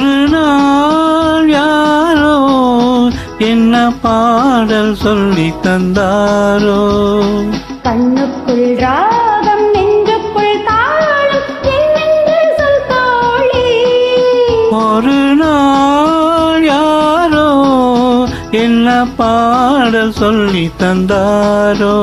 ஒரு நாள் யாரோ என்ன பாடல் சொல்லி தந்தாரோ. கண்ணுக்குள் ராகம் நெஞ்சுக்குள் தாளம் என்னென்று சொல் தோழி. ஒரு நாள் யாரோ என்ன பாடல் சொல்லி தந்தாரோ.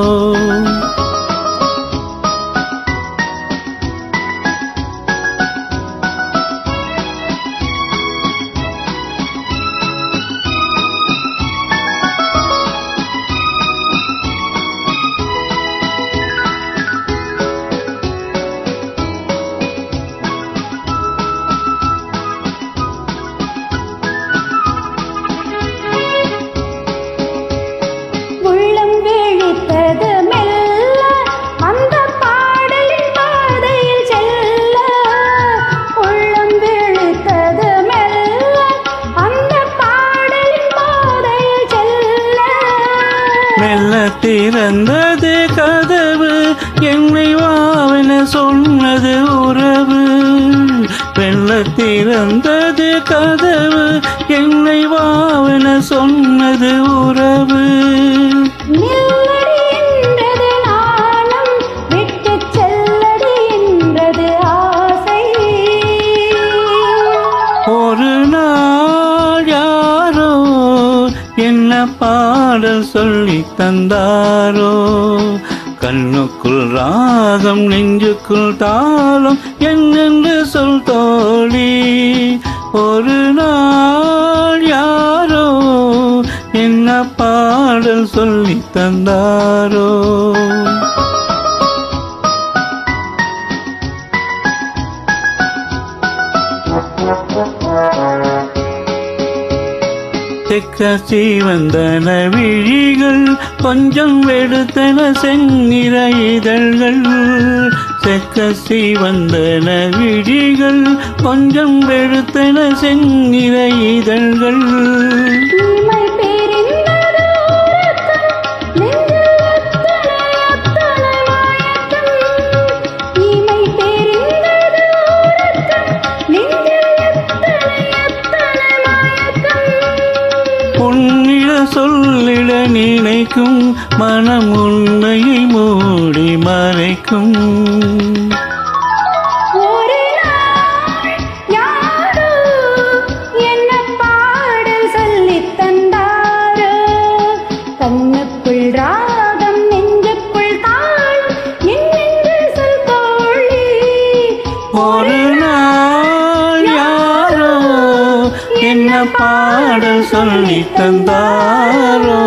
உள்ளம் விழித்தது மெல்ல அந்த பாடலின் பாதையில் செல்ல. உள்ளம் விழித்தது மெல்ல அந்த பாடலின் பாதையில் செல்ல. மெல்ல திறந்தது கதவு என்னை வாவென சொன்னது உறவு. மெல்ல திறந்தது கதவு என்னை வாவென சொன்னது உறவு. நில்லடி என்றது நாணம் விட்டுச் செல்லடி என்றது ஆசை. ஒரு நாள் யாரோ என்ன பாடல் சொல்லி தந்தாரோ. கண்ணுக்குள் ராகம் நெஞ்சுக்குள் தாளம் என்னென்று சொல் தோழி. ஒரு நாள் யாரோ என்ன பாடல் சொல்லி தந்தாரோ. தெக்கசி வந்தன விழிகள் கொஞ்சம் வெடுத்தன செந்நிற இதழ்கள். தெக்கசி வந்தன விழிகள் கொஞ்சம் வெடுத்தன செந்நிற இதழ்கள். இமை பேரின்பது உறக்கம் நெஞ்சில் அத்தனை அத்தனை மாயக்கம். இமை பேரின்பது உறக்கம் நெஞ்சில் அத்தனை அத்தனை மாயக்கம். உன்னிட சொல்லிட நினைக்கும் மனம் உண்மையை மூடி மறைக்கும். ஒரு நாள் யாரோ என்ன பாடல் சொல்லித் தந்தாரோ. கண்ணுக்குள் ராகம் நெஞ்சுக்குள் தாளம் என்னென்று சொல் தோழி. ஒரு நாள் யாரோ என்ன பாடல் சொல்லி தந்தாரோ.